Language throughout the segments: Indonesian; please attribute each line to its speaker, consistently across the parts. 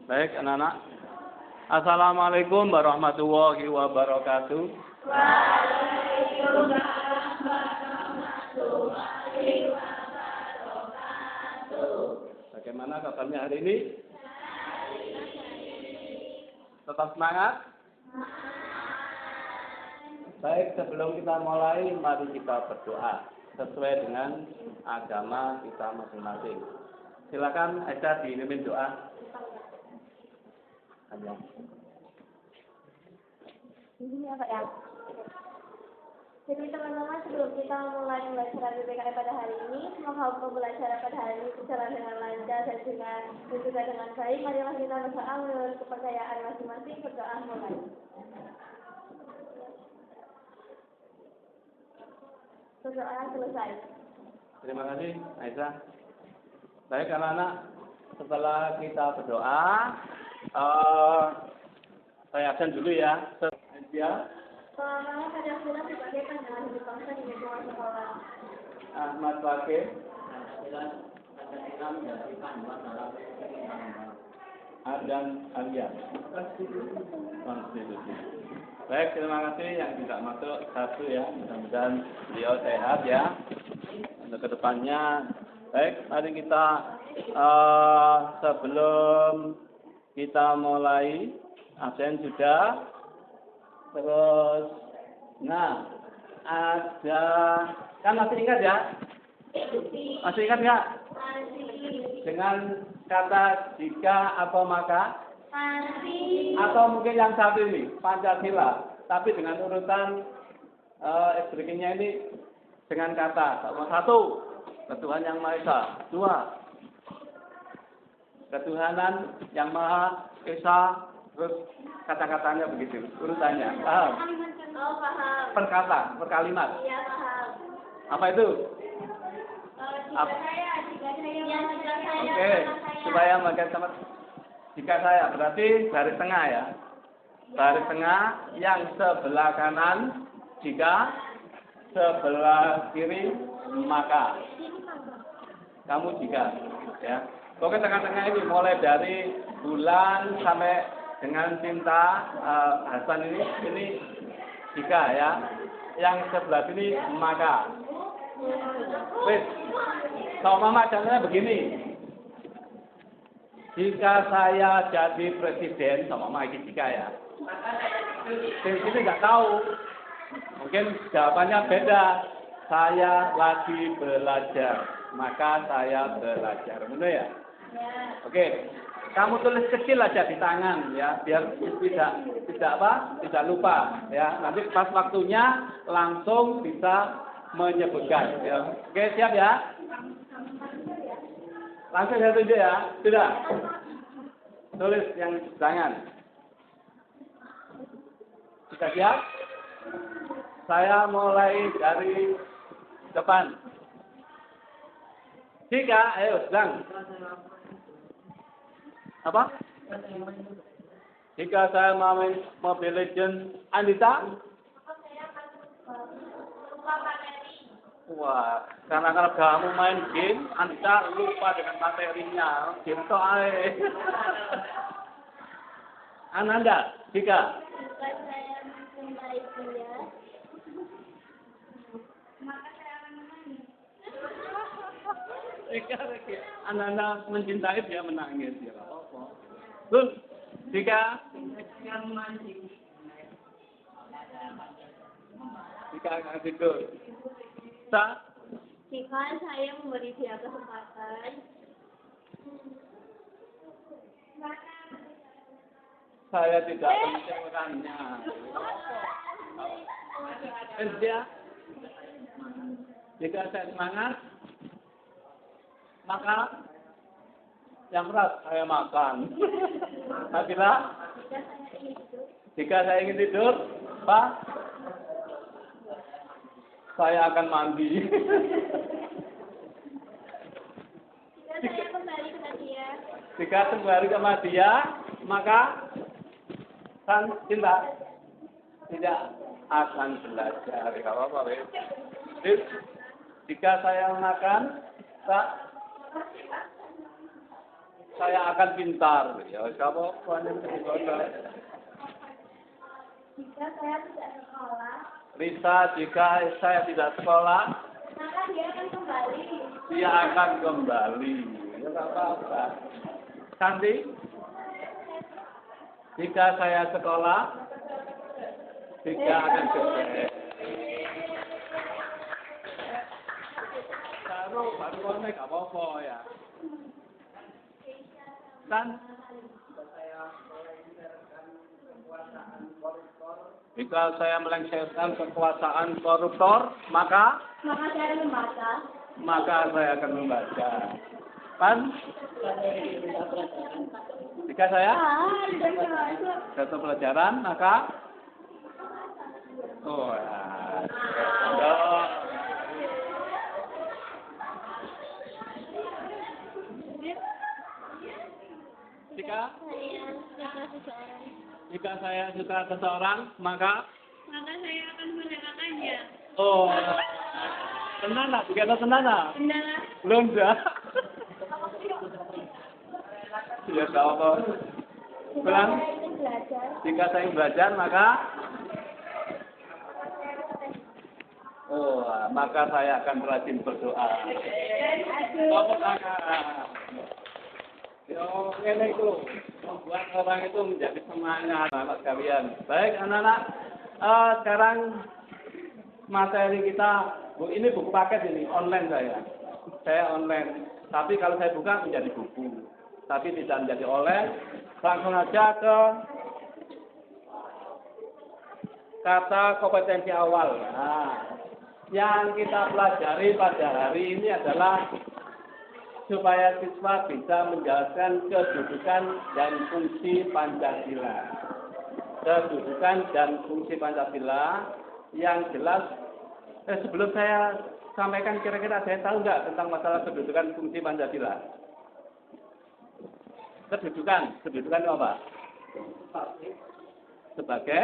Speaker 1: Baik, anak-anak. Assalamualaikum warahmatullahi wabarakatuh.
Speaker 2: Waalaikumsalam warahmatullahi wabarakatuh.
Speaker 1: Bagaimana kabarnya hari ini? Tetap semangat? Baik, sebelum kita mulai, mari kita berdoa sesuai dengan agama kita masing-masing. Silakan Aisyah diirimin doa.
Speaker 2: Ini apa ya? Jadi teman-teman, sebelum kita mulai pembelajaran BPKI pada hari ini, semoga pembelajaran pada hari ini berjalan dengan lancar dan juga dengan baik. Marilah kita berdoa menurut kepercayaan masing-masing. Berdoa mulai. Berdoa selesai.
Speaker 1: Terima kasih Aisyah. Baik anak-anak, setelah kita berdoa, saya absen dulu ya.
Speaker 2: Selamat pada bulan sebagai pandangan hidup bangsa di lingkungan sekolah.
Speaker 1: Ahmad Bakir. Ardan Alia. Konstitusi. Baik, terima kasih yang tidak masuk satu ya. Mudah-mudahan beliau sehat ya. Untuk kedepannya. Baik, mari kita sebelum kita mulai absen sudah. Terus, nah ada kan masih ingat ya? Masih ingat nggak? Dengan kata jika atau maka?
Speaker 2: Masih.
Speaker 1: Atau mungkin yang satu ini Pancasila, tapi dengan urutan berikutnya ini dengan kata satu Ketuhanan yang Maha Esa, dua Ketuhanan yang Maha Esa, terus kata-katanya begitu urutannya, paham?
Speaker 2: Oh, paham.
Speaker 1: Per kata, per kalimat.
Speaker 2: Iya, paham.
Speaker 1: Apa itu?
Speaker 2: Jika saya.
Speaker 1: Oke, supaya makan sama jika saya berarti garis tengah ya. Garis tengah yang sebelah kanan jika, sebelah kiri maka. Kamu jika ya. Oke, tengah-tengah ini mulai dari bulan sampai dengan cinta Hasan ini jika ya. Yang sebelah sini maka. Wis, sama mama caranya begini. Jika saya jadi presiden, sama mama ini jika ya. Di sini nggak tahu. Mungkin jawabannya beda. Saya lagi belajar, maka saya belajar. Benar ya? Oke. Kamu tulis kecil aja di tangan ya, biar tidak lupa ya. Nanti pas waktunya langsung bisa menyebutkan ya. Oke, siap ya? Langsung saya tunjuk ya. Sudah. Tulis yang di tangan. Sudah siap? Saya mulai dari depan. Jika, ayo sedang. Apa? Jika saya main Mobile Legends, Andita? Wah, karena kalau kamu main game, Andita lupa dengan materinya. Game to ae. Ananda, jika?
Speaker 2: Saya mencintai dia.
Speaker 1: Jika Ananda mencintai dia menangis ya. Terus, jika akan tidur,
Speaker 2: Jika saya memberi dia kesempatan,
Speaker 1: saya tidak mengecewakannya. Dia, jika saya semangat, maka yang berat saya makan. Apabila jika saya ingin tidur, Pak, saya akan mandi. Jika kembali ke dia, maka kan cinta tidak akan belajar. Tidak apa-apa, jika saya makan, saya akan pintar. Ya, siapa wanita
Speaker 2: Jika saya tidak sekolah,
Speaker 1: Risa, jika saya tidak sekolah,
Speaker 2: maka dia akan kembali.
Speaker 1: dia akan kembali. Ya, nggak apa-apa. Santi, jika saya sekolah, dia akan kembali. Baru konek nggak apa-apa ya. Kan jika saya melengsarkan kekuasaan koruptor, maka
Speaker 2: Saya membaca.
Speaker 1: saya akan membaca. Kan? Jika saya
Speaker 2: Tidak membaca.
Speaker 1: satu pelajaran, maka oh ya. Jika saya suka seseorang, maka
Speaker 2: saya akan menyenangkannya.
Speaker 1: oh, tenana, bukan tenana.
Speaker 2: Benar.
Speaker 1: Belum dah. Ya tahu apa. Pulang.
Speaker 2: Belajar.
Speaker 1: Jika saya belajar, maka maka saya akan rajin berdoa. Tepuk tangan. Yo, ini itu membuat orang itu menjadi semangat, anak sekalian. Baik, anak-anak. Sekarang materi kita, ini buku paket ini, online saya. Saya online. Tapi kalau saya buka menjadi buku. Tapi tidak menjadi online. Langsung aja ke kata kompetensi awal. Nah, yang kita pelajari pada hari ini adalah supaya siswa bisa menjelaskan kedudukan dan fungsi Pancasila. Kedudukan dan fungsi Pancasila yang jelas, sebelum saya sampaikan kira-kira saya tahu nggak tentang masalah kedudukan fungsi Pancasila? Kedudukan apa? Sebagai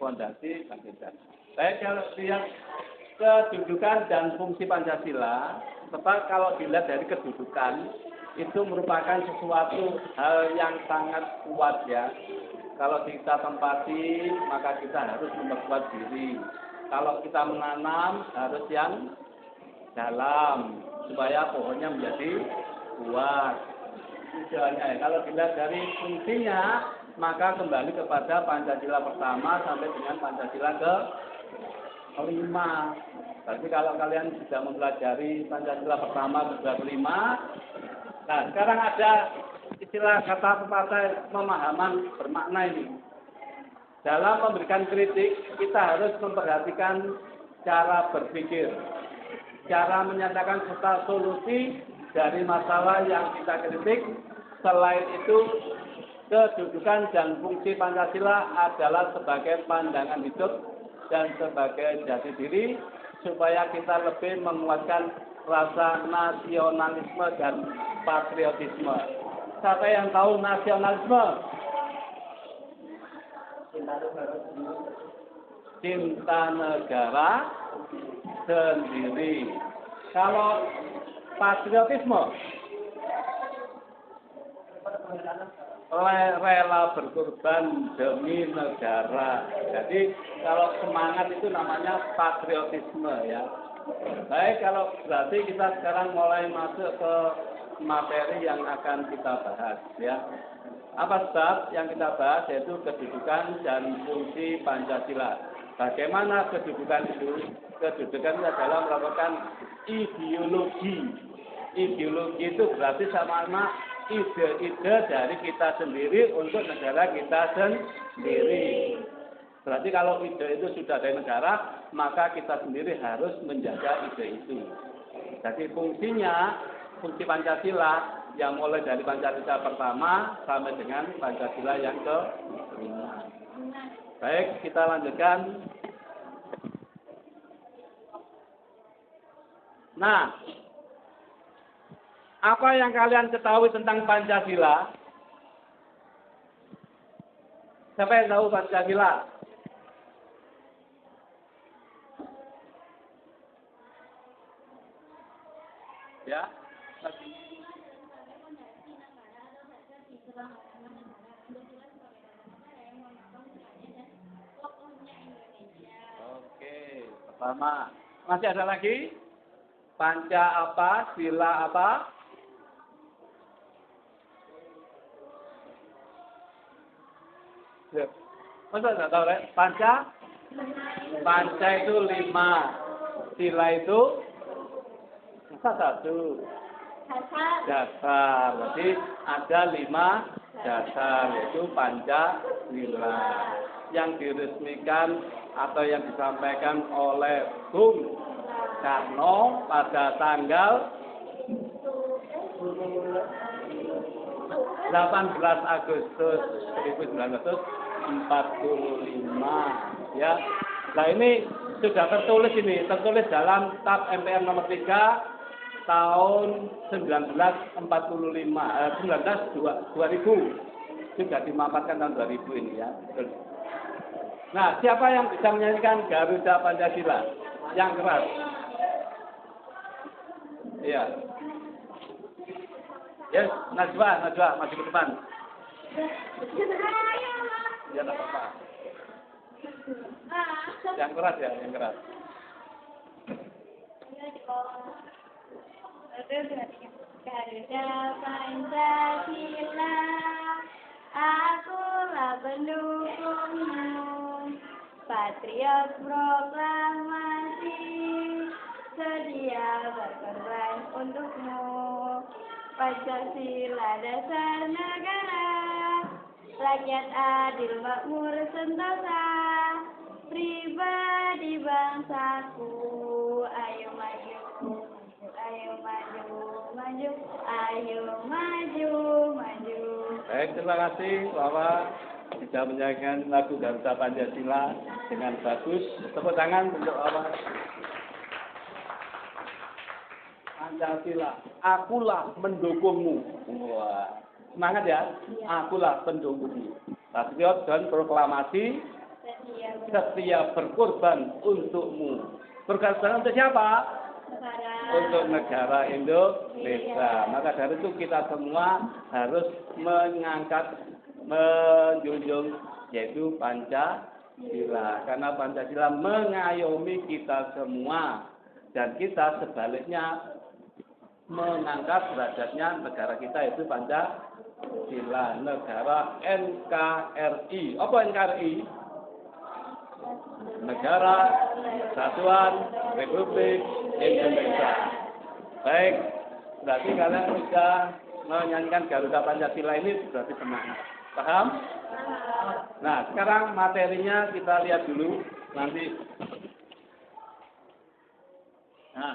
Speaker 1: fondasi Pancasila. Baik, kalau lihat kedudukan dan fungsi Pancasila, sebab kalau dilihat dari kedudukan itu merupakan sesuatu hal yang sangat kuat ya. Kalau kita tempati, maka kita harus memperkuat diri. Kalau kita menanam, harus yang dalam supaya pohonnya menjadi kuat. Tujuannya ya. Kalau dilihat dari fungsinya, maka kembali kepada Pancasila pertama sampai dengan Pancasila kelima. Berarti kalau kalian sudah mempelajari Pancasila pertama, kedua, kelima, nah sekarang ada istilah kata pepatah pemahaman bermakna ini. Dalam memberikan kritik, kita harus memperhatikan cara berpikir, cara menyatakan serta solusi dari masalah yang kita kritik. Selain itu, kedudukan dan fungsi Pancasila adalah sebagai pandangan hidup dan sebagai jati diri supaya kita lebih menguatkan rasa nasionalisme dan patriotisme. Siapa yang tahu nasionalisme? Cinta negara sendiri. Kalau patriotisme, rela berkorban demi negara. Jadi kalau semangat itu namanya patriotisme ya. Baik, kalau berarti kita sekarang mulai masuk ke materi yang akan kita bahas ya. Apa sebab yang kita bahas yaitu kedudukan dan fungsi Pancasila. Bagaimana kedudukan itu? Kedudukan itu adalah merupakan ideologi. Ideologi itu berarti sama-sama ide-ide dari kita sendiri untuk negara kita sendiri. Berarti kalau ide itu sudah dari negara, maka kita sendiri harus menjaga ide itu. Jadi fungsinya, fungsi Pancasila yang mulai dari Pancasila pertama sampai dengan Pancasila yang kelima. Baik, kita lanjutkan. Nah, apa yang kalian ketahui tentang Pancasila? Siapa yang tahu Pancasila? Ya. Oke, pertama. Masih ada lagi? Panca apa? Sila apa? Ya. Masa nggak tahu, Rek? Panca? Panca itu 5. Sila itu masa 1. Dasar. Berarti ada 5 dasar, yaitu Pancasila. Yang diresmikan atau yang disampaikan oleh Bung Karno pada tanggal 18 Agustus 1945, ya. Nah, ini sudah tertulis dalam TAP MPR nomor 3 tahun 2000, sudah dimaparkan tahun 2000 ini, ya. Nah, siapa yang bisa menyanyikan Garuda Pancasila yang keras? Iya. Yes, Najwa, maju ke depan. Ya, tak apa-apa. Yang keras ya, yang keras.
Speaker 2: Garuda Pancasila, akulah pendukungmu, patriot proklamasi, sedia berkorban untukmu. Pancasila dasar negara, rakyat adil makmur sentosa, pribadi bangsaku, ayo maju, ayo maju, maju, ayo maju, maju.
Speaker 1: Baik, terima kasih Bapak sudah menyanyikan lagu Garuda Pancasila dengan bagus. Tepuk tangan untuk Bapak. Pancasila, akulah mendukungmu. Wah, semangat ya. Akulah pendukungmu. Patriot dan proklamasi, setia berkorban untukmu. Berkorban untuk siapa? Untuk negara Indonesia. Maka dari itu kita semua harus menjunjung yaitu Pancasila. Karena Pancasila mengayomi kita semua. Dan kita sebaliknya mengangkat derajatnya negara kita yaitu Pancasila, negara NKRI. Apa NKRI? Negara Kesatuan Republik Indonesia. Baik, berarti kalian sudah menyanyikan Garuda Pancasila ini berarti semangat. Paham? Nah, sekarang materinya kita lihat dulu nanti. Nah,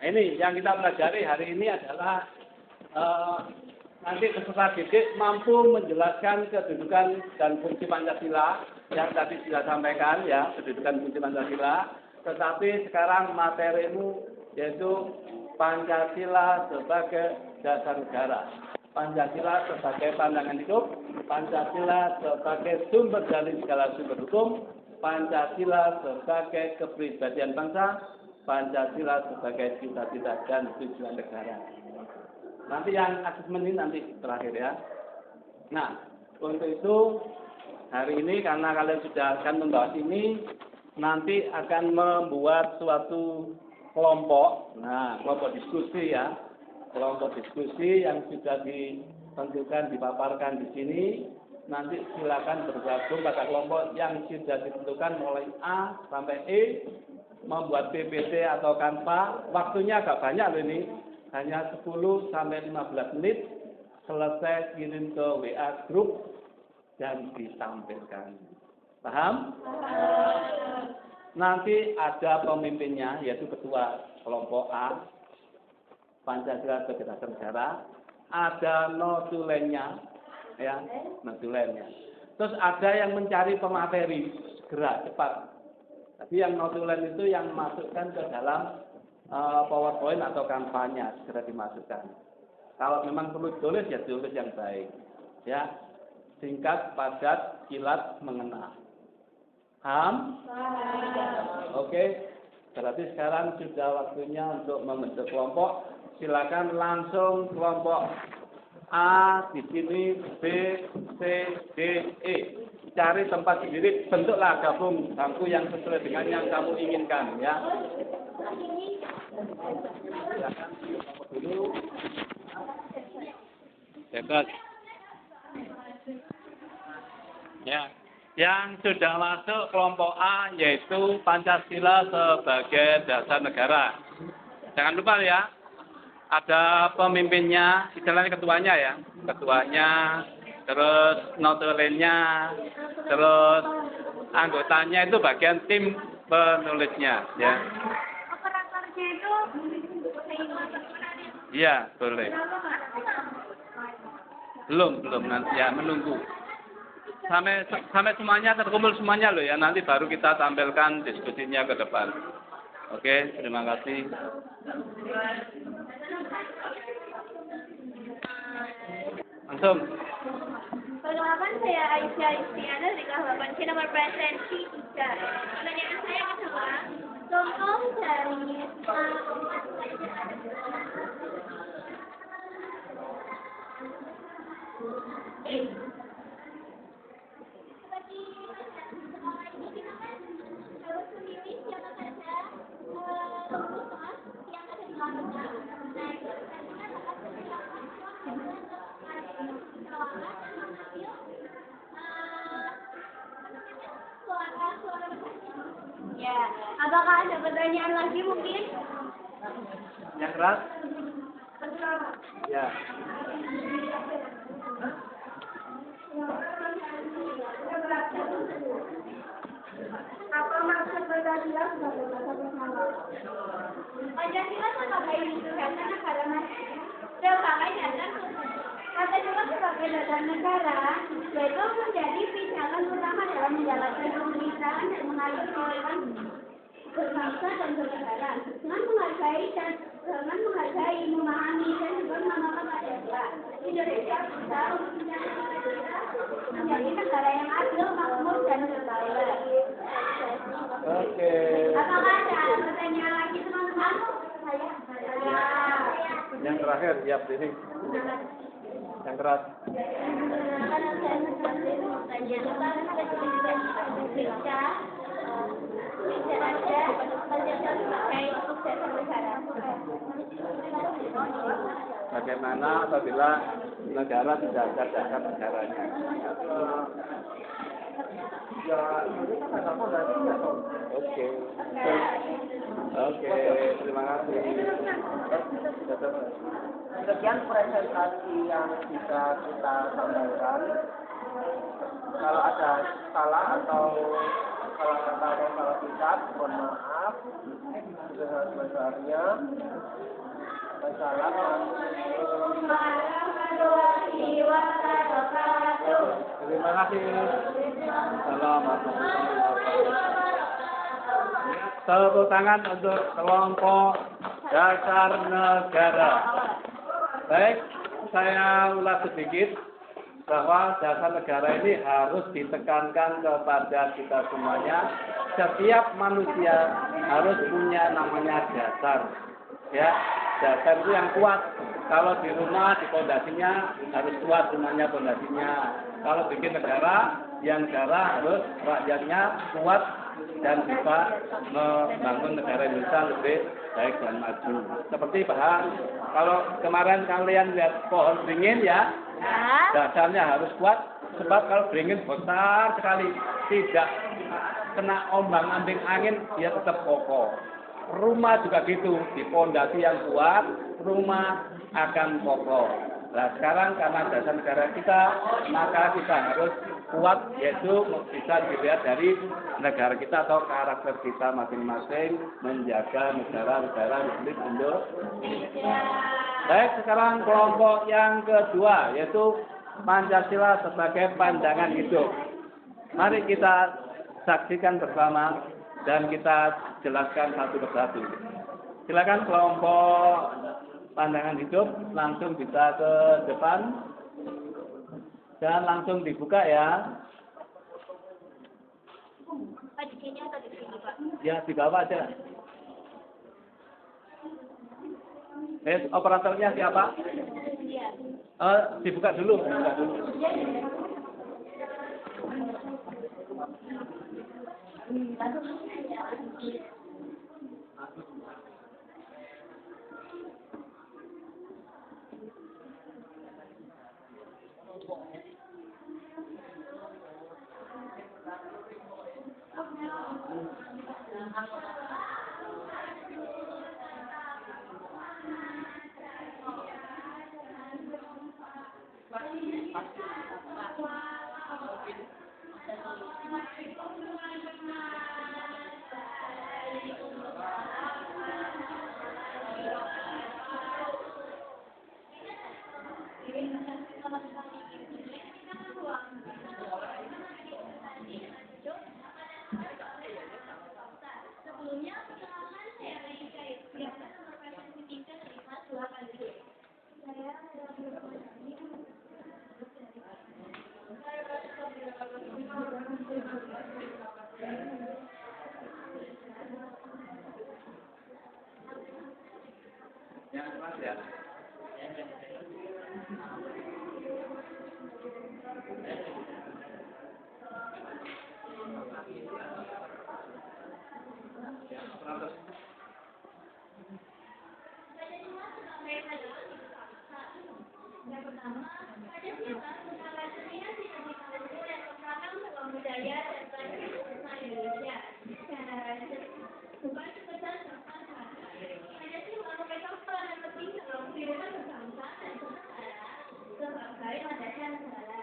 Speaker 1: ini yang kita pelajari hari ini adalah nanti peserta didik mampu menjelaskan kedudukan dan fungsi Pancasila yang tadi sudah sampaikan ya, kedudukan fungsi Pancasila. Tetapi sekarang materimu yaitu Pancasila sebagai dasar negara, Pancasila sebagai pandangan hidup, Pancasila sebagai sumber dari segala sumber hukum, Pancasila sebagai kepribadian bangsa, Pancasila sebagai cita-cita dan tujuan negara. Nanti yang asesmen ini nanti terakhir ya. Nah, untuk itu hari ini karena kalian sudah akan membahas ini, nanti akan membuat suatu kelompok. Nah, kelompok diskusi ya. Kelompok diskusi yang sudah ditentukan, dipaparkan di sini. Nanti silakan bergabung pada kelompok yang sudah ditentukan mulai A sampai E. Membuat PPT atau kanva, waktunya agak banyak loh ini, hanya 10 sampai 15 menit, selesai kirim ke WA grup dan ditampilkan. Paham? Nanti ada pemimpinnya, yaitu ketua kelompok A, Pancasila sebagai dasar negara, ada notulennya, ya, notulennya. Terus ada yang mencari pemateri, segera, cepat. Tapi yang notulen itu yang masukkan ke dalam PowerPoint atau kampanye segera dimasukkan. Kalau memang perlu tulis ya tulis yang baik, ya singkat, padat, kilat, mengena. Paham? Oke. Berarti sekarang sudah waktunya untuk membentuk kelompok silakan langsung kelompok A di sini, B, C, D, E. Cari tempat sendiri, bentuklah gabung bangku yang sesuai dengan yang kamu inginkan, ya. Silakan kelompok dulu. Bebas. Ya. Yang sudah masuk kelompok A yaitu Pancasila sebagai dasar negara. Jangan lupa ya, ada pemimpinnya, istilahnya ketuanya ya, ketuanya, terus notulennya, terus anggotanya itu bagian tim penulisnya, ya.
Speaker 2: Karakternya itu
Speaker 1: Iya, boleh. Belum nanti ya, menunggu. Sampai semuanya terkumpul semuanya loh ya, nanti baru kita tampilkan diskusinya ke depan. Oke, terima kasih. Langsung.
Speaker 2: Perkenalkan saya Aisyah Istiana dari kelas 8C nomor presensi 3. Pertanyaan saya adalah contoh dari ya, apakah ada pertanyaan lagi mungkin?
Speaker 1: Yang keras? Ya.
Speaker 2: Apa maksud Pancasila sebagai dasar negara? Pancasila sebagai dasar negara Pancasila sebagai dasar negara yaitu menjadi pijakan utama dalam menjalankan pemerintahan dan mengayomi berbangsa dan bernegara dengan menghargai, memahami dan juga mengamalkan Pancasila. Indonesia berusaha untuk menjadi negara yang adil, makmur dan berdaulat.
Speaker 1: Oke.
Speaker 2: Apakah ada pertanyaan lagi teman-teman?
Speaker 1: Yang terakhir, ya ini. Yang keras. Bagaimana apabila negara tidak ada dasar negaranya? Oke, terima kasih.
Speaker 3: Sekian presentasi yang bisa kita sampaikan. Kalau ada salah atau kalau kata ada salah ucap, mohon maaf. Sebesar-besarnya.
Speaker 1: Terima kasih. Tepuk tangan untuk kelompok dasar negara. Baik, saya ulas sedikit bahwa dasar negara ini harus ditekankan kepada kita semuanya. Setiap manusia harus punya namanya dasar. Ya, dasar itu yang kuat. Kalau di rumah, di pondasinya harus kuat rumahnya, pondasinya. Kalau bikin negara, yang negara harus rakyatnya kuat dan bisa membangun negara Indonesia lebih baik dan maju. Seperti bahan, kalau kemarin kalian lihat pohon beringin ya, dasarnya harus kuat. Sebab kalau beringin besar sekali, tidak kena ombang-ambing angin, dia tetap kokoh. Rumah juga gitu, di pondasi yang kuat, rumah akan kokoh. Nah sekarang karena dasar negara kita, maka kita harus kuat, yaitu bisa dilihat dari negara kita atau karakter kita masing-masing menjaga negara Republik Indonesia. Baik, sekarang kelompok yang kedua, yaitu Pancasila sebagai pandangan hidup. Mari kita saksikan bersama dan kita jelaskan satu persatu. Silakan kelompok pandangan hidup langsung bisa ke depan dan langsung dibuka ya.
Speaker 2: Di sini atau di sini, Pak?
Speaker 1: Ya, di bawah aja. Operatornya siapa?
Speaker 2: Iya.
Speaker 1: Dibuka dulu. Dibuka dulu. Yang keras ya.
Speaker 2: Yang pertama, pada siapa secara dunia tidak dikampu dan merupakan sebuah budaya dan tradisi Indonesia. Secara bukan sebesar serta pada siapa memegang peranan penting dalam kehidupan berbangsa dan bernegara sebagai landasan negara.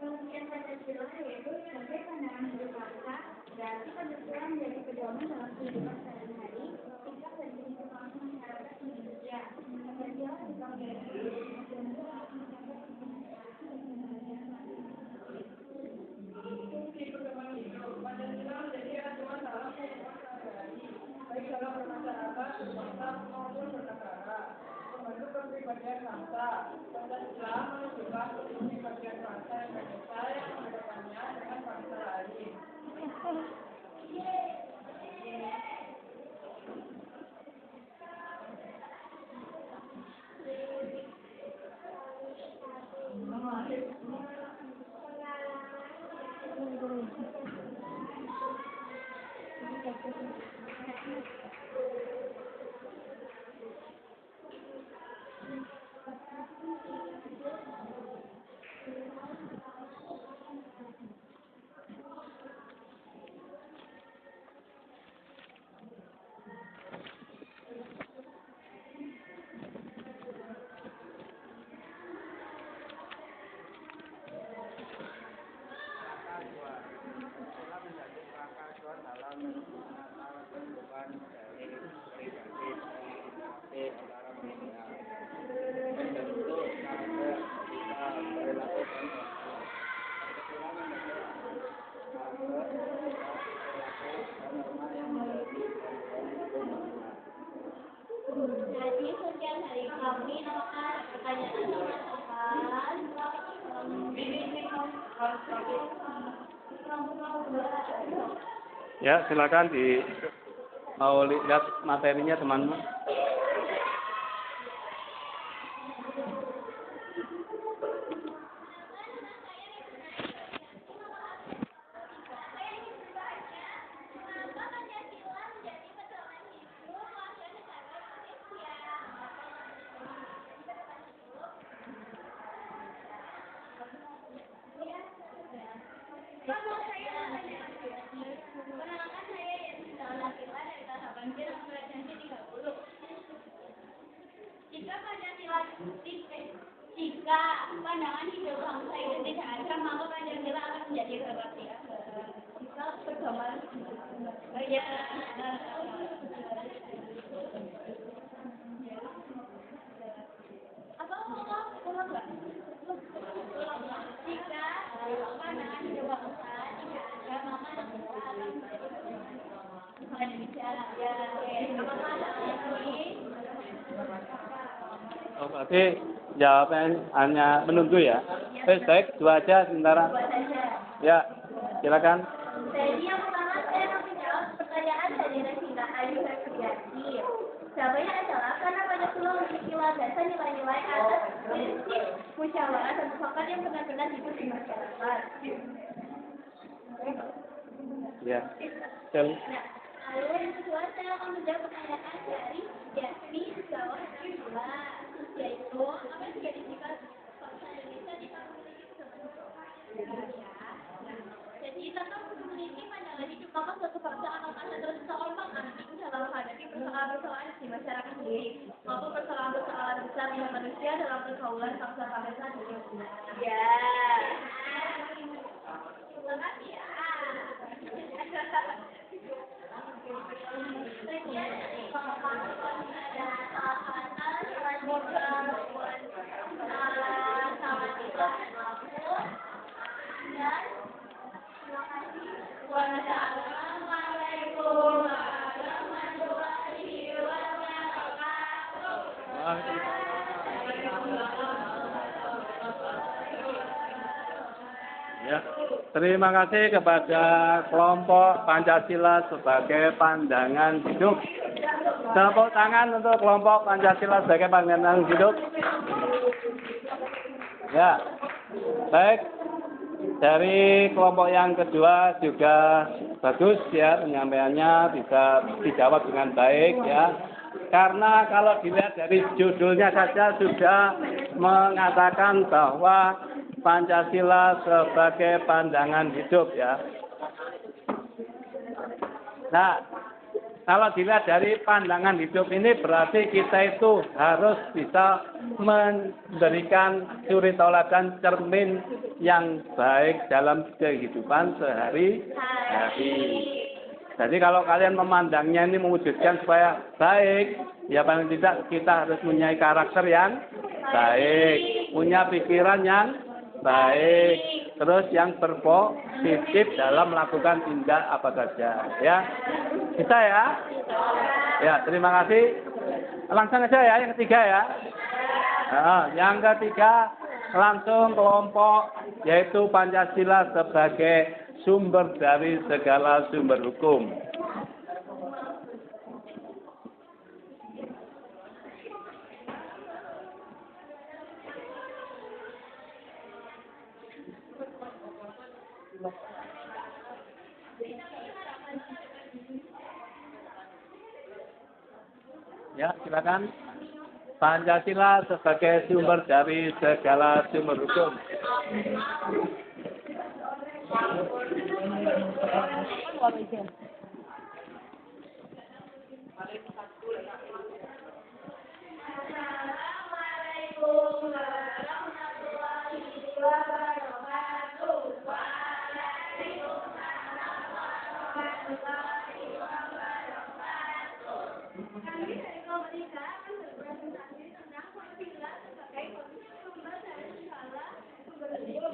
Speaker 2: Kemudian Pancasila yaitu sebagai pandangan hidup bangsa dan Pancasila menjadi pedoman dalam kehidupan sehari-hari hingga menjadi kehidupan masyarakat Indonesia. Pancasila juga menjadi Jadi setiap hari kami akan
Speaker 1: Ya, silakan mau lihat materinya teman-teman.
Speaker 2: Jika pandangan hidup bangsa itu tidak ada, maka Pancasila akan menjadi kepastian. Jika pedoman, apa jika pandangan hidup bangsa tidak ada, maka Pancasila akan menjadi
Speaker 1: Oh, berarti jawaban hanya menunggu ya? Baik, dua aja sementara. Ya, silakan.
Speaker 2: Jadi yang pertama saya menjawab pertanyaan dari Regina Ayu Febriati. Jawabannya adalah karena melandasan nilai-nilai atas prinsip musyawarah dan mufakat yang benar-benar hidup di masyarakat.
Speaker 1: Ya. Betul.
Speaker 2: Nah, lalu yang kedua saya akan menjawab pertanyaan dari Yasmi di bawah 16, yaitu apa yang menjadi sikap bangsa Indonesia di tahun jadi tetap memiliki pandangan hidup maka suatu bangsa akan ada terus seombang-ambing dalam menghadapi persoalan-persoalan di masyarakat sendiri maupun persoalan-persoalan besar yang manusia dalam pergaulan bangsa-bangsa di dunia. Ya. Terima kasih ya.
Speaker 1: Ya, terima kasih kepada kelompok Pancasila sebagai pandangan hidup. Tepuk tangan untuk kelompok Pancasila sebagai pandangan hidup. Ya, baik. Dari kelompok yang kedua juga bagus ya penyampaiannya bisa dijawab dengan baik ya. Karena kalau dilihat dari judulnya saja sudah mengatakan bahwa Pancasila sebagai pandangan hidup ya. Nah, kalau dilihat dari pandangan hidup ini berarti kita itu harus bisa memberikan suri tauladan cermin yang baik dalam kehidupan sehari-hari. Jadi kalau kalian memandangnya ini mewujudkan supaya baik, ya paling tidak kita harus mempunyai karakter yang baik, punya pikiran yang baik, terus yang berpositif dalam melakukan tindak apa saja, ya. Bisa ya? Ya, terima kasih. Langsung aja ya, yang ketiga ya. Nah, yang ketiga langsung kelompok yaitu Pancasila sebagai sumber dari segala sumber hukum. Ya, silakan. Pancasila sebagai sumber dari segala sumber hukum.
Speaker 2: Assalamualaikum warahmatullahi wabarakatuh. Kami dari kelompok 3 akan berpresentasi tentang Pancasila sebagai sumber dari segala sumber hidup.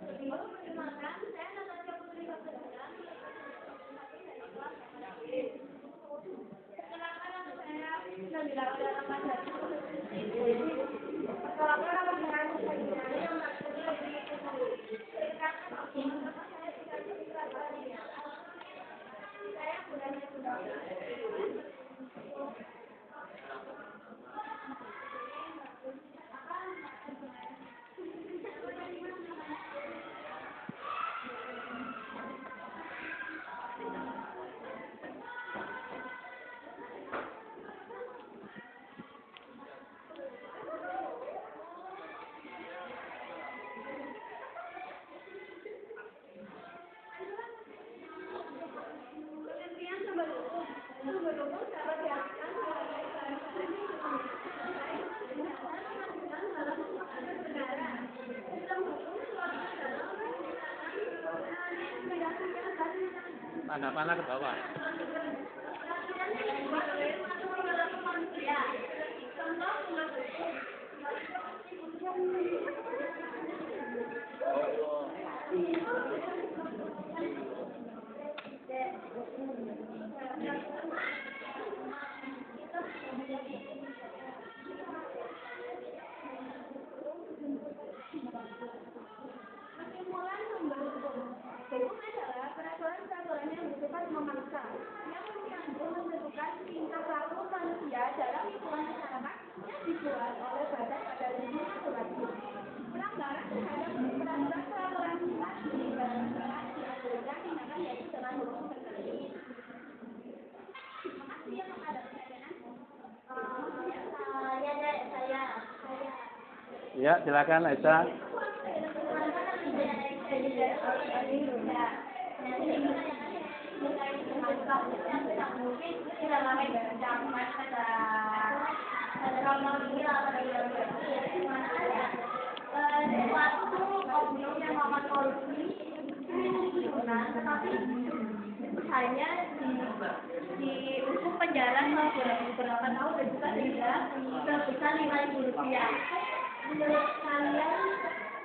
Speaker 2: Sebelum perkenalkan, saya Natasha Putri Kapten. Perkenalkan nama saya Nabila Rahman. Perkenalkan nama saya yang saya sudah
Speaker 1: Mana ke bawah.
Speaker 2: Kesimpulan sumber hukum. Hukum adalah peraturan-peraturan yang bersifat memaksa, yang menentukan tingkah laku manusia dalam lingkungan masyarakat yang dibuat
Speaker 1: Ya, silakan Aisyah.
Speaker 2: Hanya dihukum penjara beberapa tahun dan juga denda sebesar Rp5.000. Menurut kalian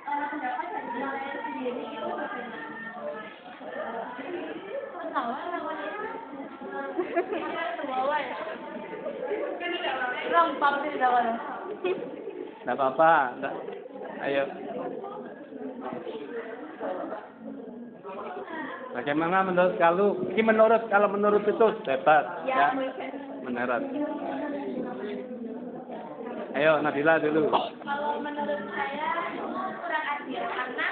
Speaker 2: pendapat dari kalian sendiri itu bagaimana? Tahu namanya? Tahu ya? Lengkap sih namanya.
Speaker 1: Nggak apa-apa. Ayo. Bagaimana menurut kalau menurut itu bebas ya. Menurut. Ayo Nabila dulu.
Speaker 2: Kalau menurut saya kurang adil karena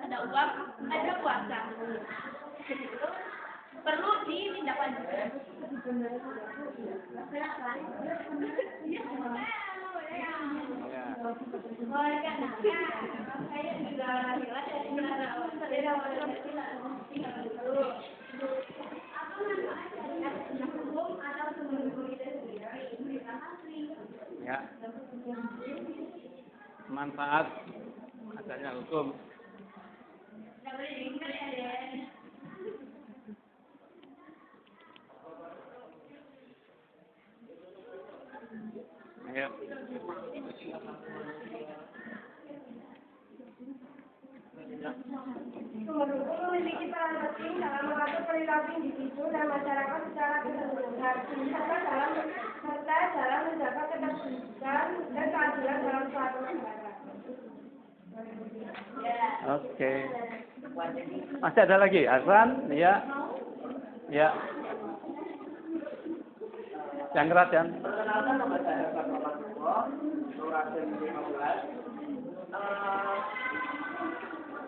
Speaker 2: ada uang, ada kuasa. Perlu ditindaklanjuti. Saya juga
Speaker 1: Ya. Manfaat adanya hukum. Ayo.
Speaker 2: Sumber hukum memiliki peran penting dalam mengatur perilaku individu dan masyarakat secara keseluruhan, serta dalam menjaga ketertiban dan keadilan dalam suatu negara.
Speaker 1: Oke. Masih ada lagi, Azlan? Ya. Ya. Yang keras ya.
Speaker 3: Perkenalkan nama saya Bapak Surat 15.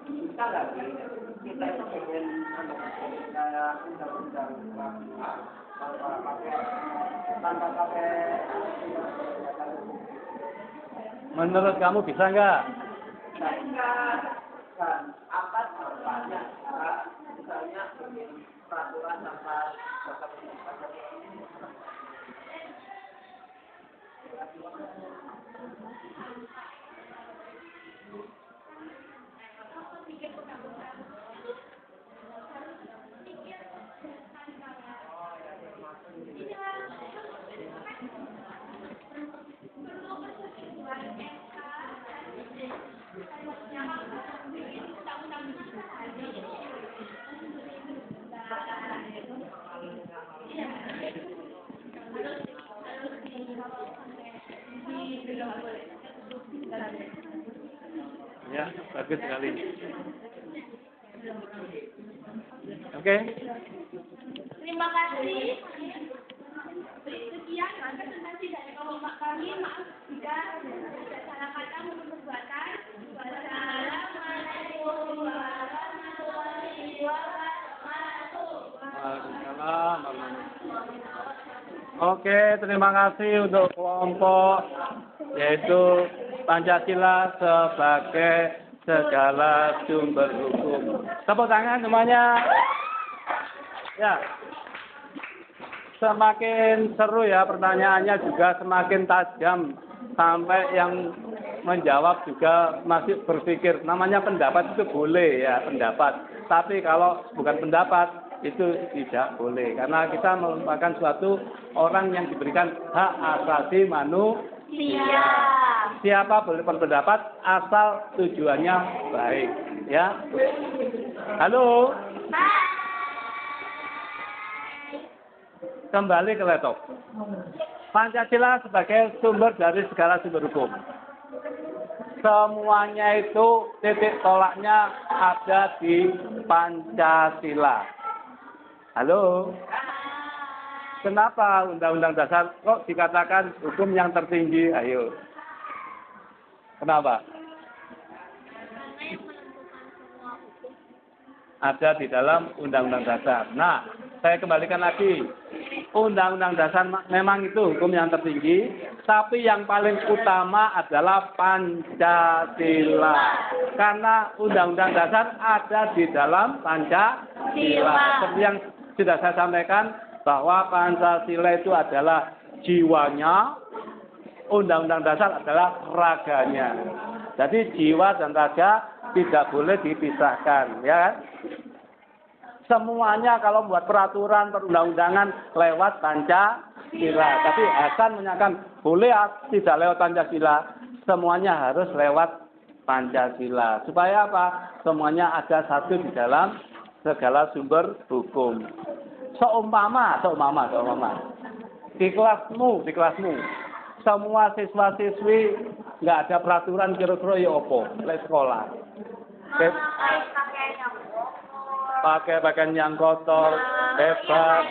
Speaker 3: Bisa nggak sih kita itu pengen kayak undang-undang tanpa pakai
Speaker 1: Menurut kamu bisa nggak?
Speaker 3: dan apa manfaatnya misalnya bikin peraturan tanpa
Speaker 1: Ya, bagus sekali. Oke.
Speaker 2: Terima kasih. Sekian presentasi dari kelompok kami. Maaf jika ada salah kata maupun perbuatan. Wassalamualaikum warahmatullahi wabarakatuh.
Speaker 1: Waalaikumsalam. Oke, terima kasih untuk kelompok yaitu Pancasila sebagai segala sumber hukum. Tepuk tangan semuanya. Ya. Semakin seru ya pertanyaannya juga semakin tajam sampai yang menjawab juga masih berpikir. Namanya pendapat itu boleh ya, pendapat. Tapi kalau bukan pendapat itu tidak boleh karena kita merupakan suatu orang yang diberikan hak asasi manusia. Siapa boleh berpendapat asal tujuannya baik, ya. Halo. Kembali ke laptop. Pancasila sebagai sumber dari segala sumber hukum. Semuanya itu titik tolaknya ada di Pancasila. Halo. Kenapa Undang-Undang Dasar kok dikatakan hukum yang tertinggi? Ayo. Kenapa? Ada di dalam Undang-Undang Dasar. Nah, saya kembalikan lagi. Undang-Undang Dasar memang itu hukum yang tertinggi, tapi yang paling utama adalah Pancasila. Karena Undang-Undang Dasar ada di dalam Pancasila. Seperti yang sudah saya sampaikan, bahwa Pancasila itu adalah jiwanya, Undang-Undang Dasar adalah raganya. Jadi jiwa dan raga tidak boleh dipisahkan, ya kan? Semuanya kalau buat peraturan perundang-undangan lewat Pancasila. Tapi Hasan menyatakan boleh tidak lewat Pancasila, semuanya harus lewat Pancasila. Supaya apa? Semuanya ada satu di dalam segala sumber hukum. Seumpama di kelasmu, semua siswa-siswi nggak ada peraturan kira-kira ya opo lek sekolah. Pakai pakaian yang kotor, hebat.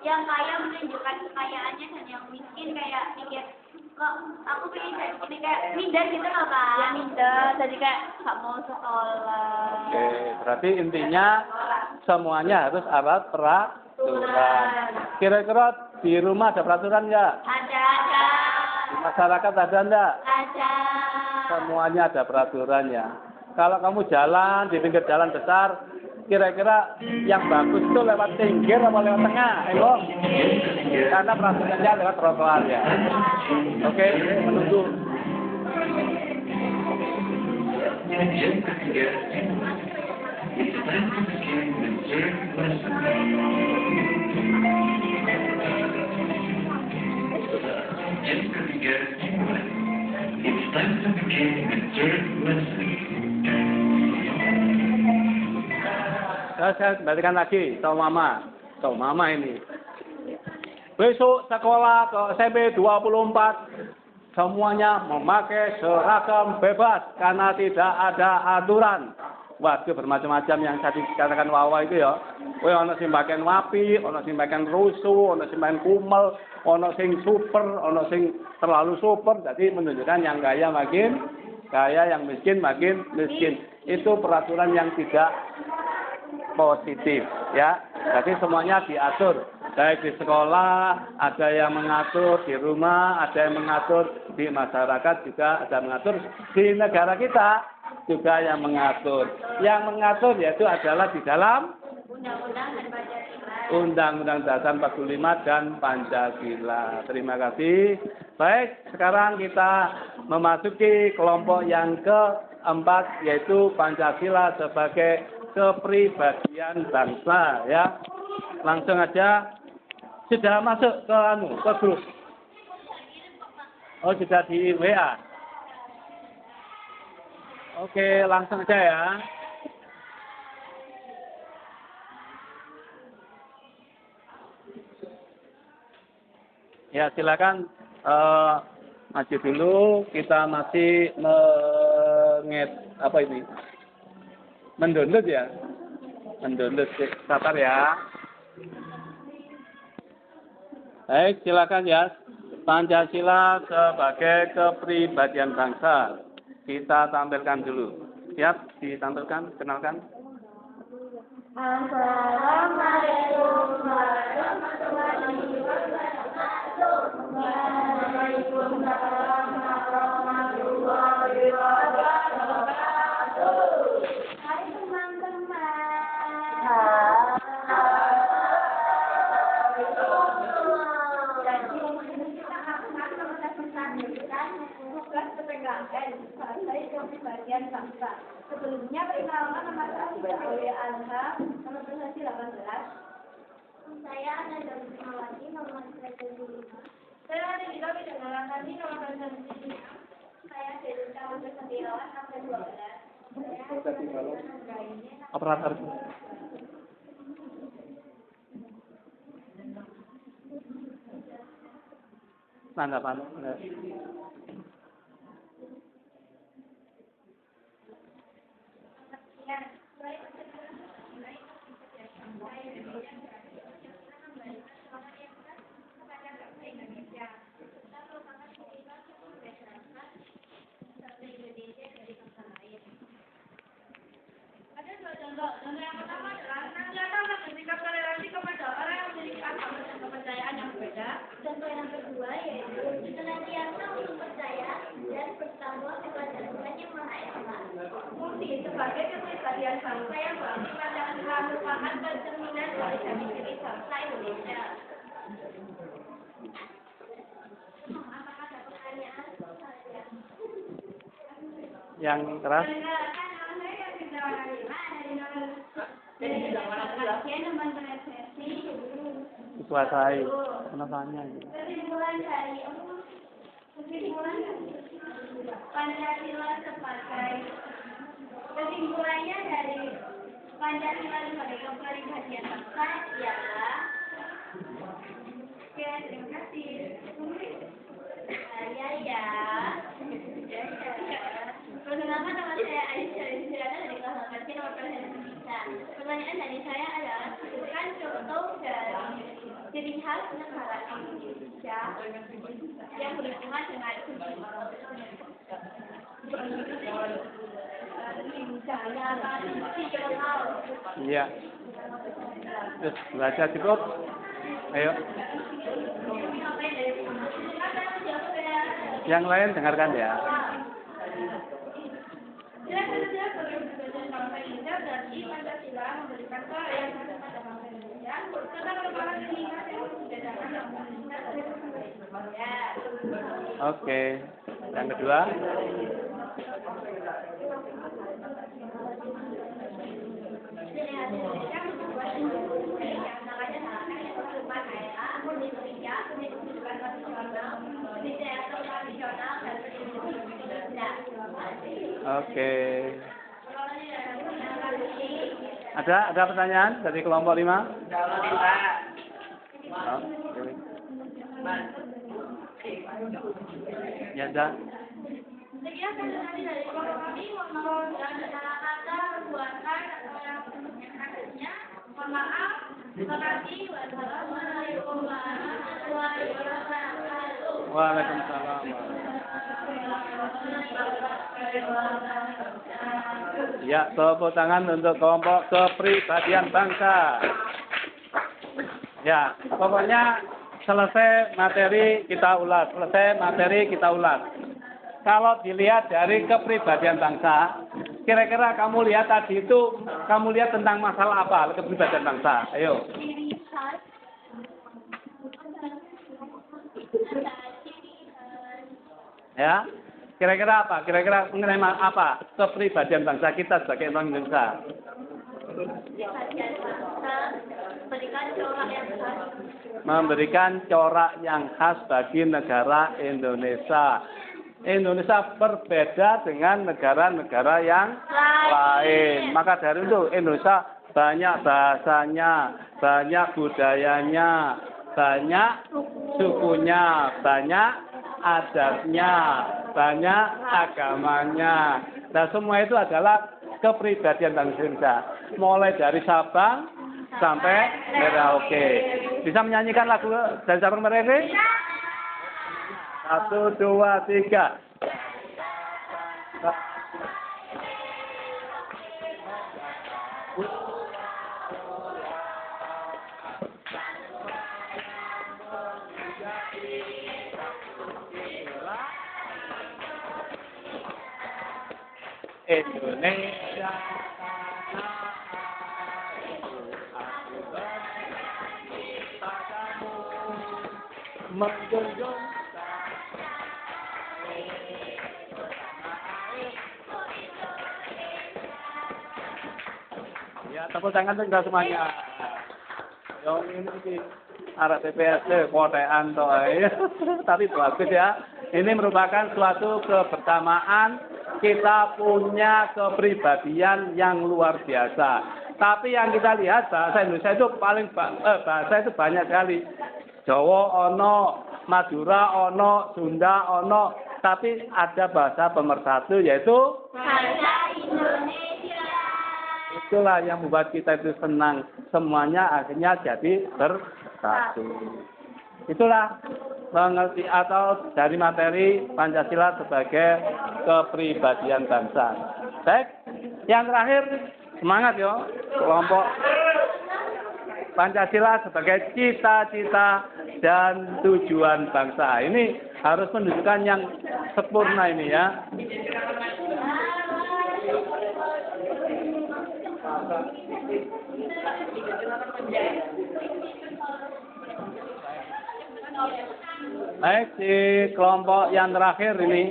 Speaker 2: Yang kaya menunjukkan kekayaannya dan yang miskin kayak mikir kok aku pengen kayak gini kayak minder gitu loh Pak. Ya minder, jadi kayak nggak mau sekolah.
Speaker 1: Oke, berarti intinya semuanya harus ada peraturan. Kira-kira di rumah ada peraturan nggak?
Speaker 2: Ada.
Speaker 1: Di masyarakat ada nggak?
Speaker 2: Ada.
Speaker 1: Semuanya ada peraturannya. Kalau kamu jalan di pinggir jalan besar, kira-kira yang bagus itu lewat pinggir apa lewat tengah? Ayo. Karena peraturannya lewat trotoar ya. Oke, menunggu. Saya kembalikan lagi, Tahu mama ini. Besok sekolah ke SMP 24, semuanya memakai seragam bebas karena tidak ada aturan. Waduh, bermacam-macam yang tadi dikatakan Wawa itu ya. Ono sing pakai wapi, ono sing pakai rusuh, ono sing pakai kumel, ono sing super, ono sing terlalu super. Jadi menunjukkan yang kaya makin kaya, yang miskin makin miskin. Itu peraturan yang tidak positif, ya. Jadi semuanya diatur. Baik di sekolah, ada yang mengatur, di rumah, ada yang mengatur, di masyarakat juga ada yang mengatur, di negara kita juga yang mengatur. Yang mengatur yaitu adalah di dalam Undang-Undang Dasar 45 dan Pancasila. Terima kasih. Baik, sekarang kita memasuki kelompok yang keempat, yaitu Pancasila sebagai kepribadian bangsa, ya. Langsung aja. Sudah masuk ke grup. Oh, sudah di WA. Oke, langsung aja ya. Ya, silakan maju dulu. Kita masih mendownload ya. Mendownload, sabar ya. Baik, silakan ya. Pancasila sebagai kepribadian bangsa. Kita tampilkan dulu. Siap ditampilkan, kenalkan.
Speaker 2: Assalamualaikum warahmatullahi wabarakatuh. Waalaikumsalam warahmatullahi wabarakatuh. Hai teman-teman. Sebagai kepribadian bangsa. Sebelumnya perkenalan nama saya oleh Alha, nomor prestasi 18. Saya ada dari Mawati, nomor prestasi 5. Saya ada juga perkenalan tadi nomor prestasi 5. Saya dari nomor prestasi 12.
Speaker 1: Operator. Tanggapan.
Speaker 2: Contoh yang kedua yaitu senantiasa untuk percaya dan bertakwa kepada Tuhan yang Maha Esa.
Speaker 4: Fungsi sebagai kepribadian bangsa yang berarti Pancasila merupakan pencerminan dari jati diri bangsa Indonesia.
Speaker 2: Apakah ada pertanyaan?
Speaker 1: Yang keras. Dikuasai. Kenapanya?
Speaker 2: Kesimpulan Pancasila sebagai kesimpulannya dari Pancasila sebagai kepribadian bangsa ialah terima kasih. Ya. Perkenalkan nama saya Aisyah dari kelas 8 nomor Indonesia. Pertanyaan dari saya adalah sebutkan contoh dari ciri khas negara Indonesia yang berhubungan dengan
Speaker 1: Iya. Terus belajar cukup. Ayo. Yang lain dengarkan ya.
Speaker 4: Bangsa Indonesia berarti Pancasila memberikan suara yang ada pada bangsa Indonesia serta merupakan ciri khas yang membedakan bangsa Indonesia dari bangsa lainnya.
Speaker 1: Oke. Yang kedua. Oke. Ada pertanyaan dari kelompok 5? Oh, ya ada.
Speaker 2: Sekian penjelasan dari kelompok kami, mohon maaf salah kata, perbuatan atau yang adanya. Mohon maaf. Terima kasih. Wassalamualaikum warahmatullahi wabarakatuh.
Speaker 1: Waalaikumsalam. Ya, tepuk tangan untuk kelompok kepribadian bangsa. Ya, pokoknya selesai materi kita ulas. Kalau dilihat dari kepribadian bangsa, kira-kira kamu lihat tadi itu, kamu lihat tentang masalah apa kepribadian bangsa? Ayo. Ya, kira-kira apa? Kira-kira mengenai apa kepribadian bangsa kita sebagai orang Indonesia? Memberikan corak yang khas bagi negara Indonesia. Indonesia berbeda dengan negara-negara yang lain. Maka dari itu Indonesia banyak bahasanya, banyak budayanya, banyak sukunya, banyak adatnya, banyak agamanya. Nah, semua itu adalah kepribadian bangsa Indonesia. Mulai dari Sabang sampai Merauke. Bisa menyanyikan lagu dari Sabang Merauke? 1, 2, 3. Indonesia menjunjung ya, tepuk tangan untuk kita semuanya. Yang ini arah TPSD kotean toh, tapi bagus ya. Ini merupakan suatu kebersamaan, kita punya kepribadian yang luar biasa. Tapi yang kita lihat bahasa Indonesia itu bahasa itu banyak sekali. Jawa ono, Madura ono, Sunda ono, tapi ada bahasa pemersatu yaitu
Speaker 2: bahasa Indonesia.
Speaker 1: Itulah yang membuat kita itu senang. Semuanya akhirnya jadi bersatu. Itulah mengerti atau dari materi Pancasila sebagai kepribadian bangsa. Baik, yang terakhir semangat yo kelompok Pancasila sebagai cita-cita dan tujuan bangsa. Ini harus menunjukkan yang sempurna ini ya. Baik, di kelompok yang terakhir ini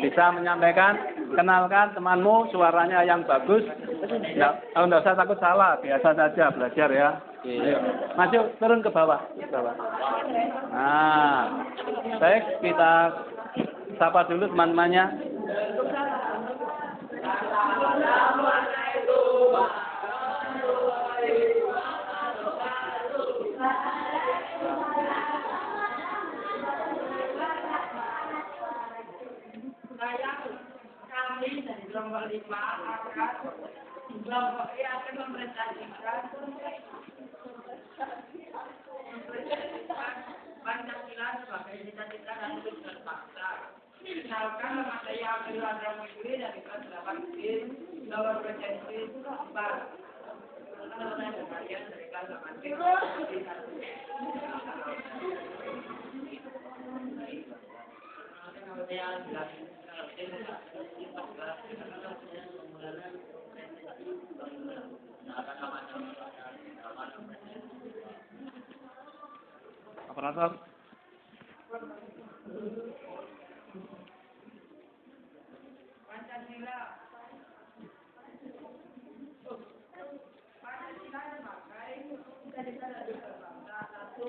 Speaker 1: bisa menyampaikan, kenalkan temanmu, suaranya yang bagus. Nggak usah takut salah, biasa saja belajar ya. Ayo, maju turun ke bawah. Nah, baik, kita sapa dulu teman-temannya.
Speaker 4: Kami dari kelompok 5 akan kelompok E akan mempresentasikan Pancasila sebagai cita-cita dan tujuan bangsa. Misalkan memakai aturan negeri dari kelas 8 B nomor presensi 4. Bagian dari kelas 8 B.
Speaker 1: Operator.
Speaker 4: Pancasila sebagai bangsa satu.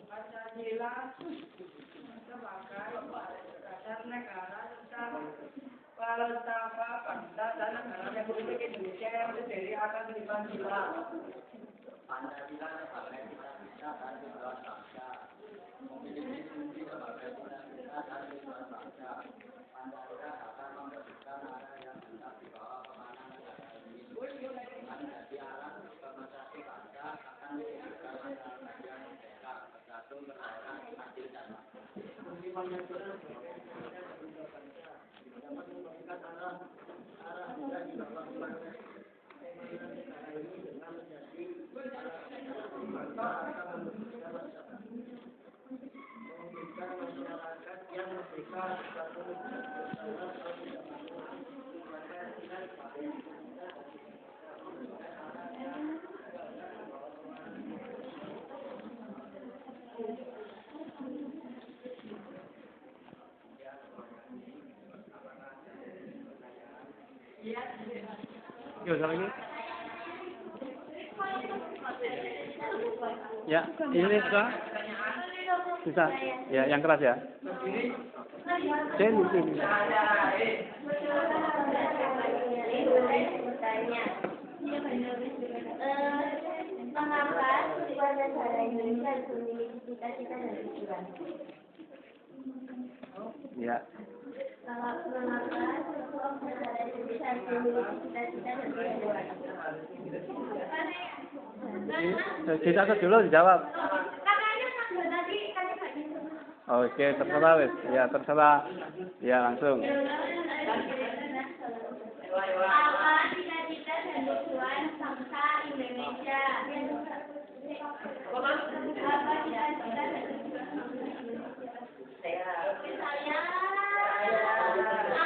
Speaker 4: Pancasila sebagai dasar negara tentang falsafah bangsa dan negara Republik Indonesia yang terdiri atas 5 pilar. Pancasila sebagai cita-cita dan tujuan bangsa. Memiliki visi sebagai cita-cita dan tujuan bangsa. Pancasila akan memberikan arah yang bisa dibawa kemana negara ini. Menjadi arah demokrasi bangsa akan diberikan masyarakat yang merdeka, bersatu, berdaulat, adil dan makmur.
Speaker 1: Yuk, lagi. Ya, ini sudah bisa. Ya, yang keras ya. Sini.
Speaker 2: Mengapa sebuah negara Indonesia harus memiliki cita-cita dan tujuan?
Speaker 1: Ya.
Speaker 2: Mengapa sebuah negara Indonesia harus memiliki cita-cita dan tujuan?
Speaker 1: Kita dulu dijawab. Oke, terserah wes. Ya, terserah. Ya, langsung.
Speaker 2: Apa cita-cita dan tujuan bangsa Indonesia? Apa cita-cita dan tujuan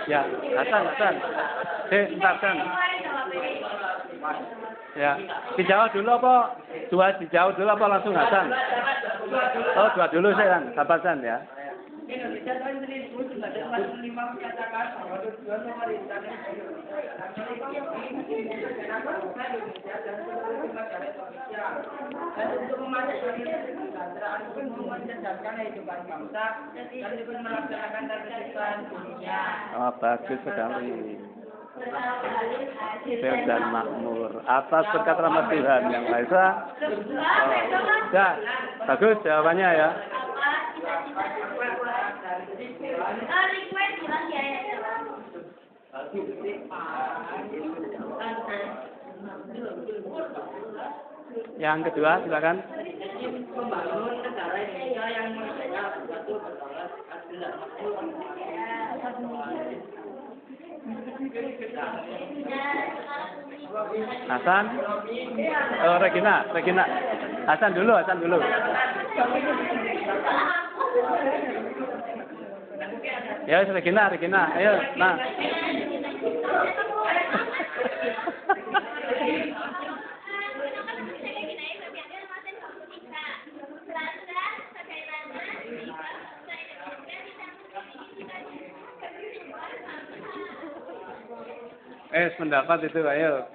Speaker 1: Ya, Hasan. Bentar, Hasan. Ya, dijawab dulu apa? Dijawab dulu apa langsung Hasan? Oh, dua dulu saya kan, Hasan ya.
Speaker 3: Indonesia tahun 1945 menyatakan bahwa tujuan pemerintah Indonesia dan seluruh negara Indonesia dan untuk memajukan kesejahteraan umum, mencerdaskan kehidupan bangsa dan juga melaksanakan tertib dunia.
Speaker 1: Oh, bagus sekali. Adil dan makmur atas berkat rahmat Tuhan yang Maha Esa. Ya, bagus jawabannya ya. Yang kedua, silakan.
Speaker 3: Membangun negara Indonesia yang merdeka, bersatu, berdaulat, adil dan makmur.
Speaker 1: Hasan? Oh, Regina. Hasan dulu. Ya, Regina. Ayo, nah. Pendapat itu, ayo.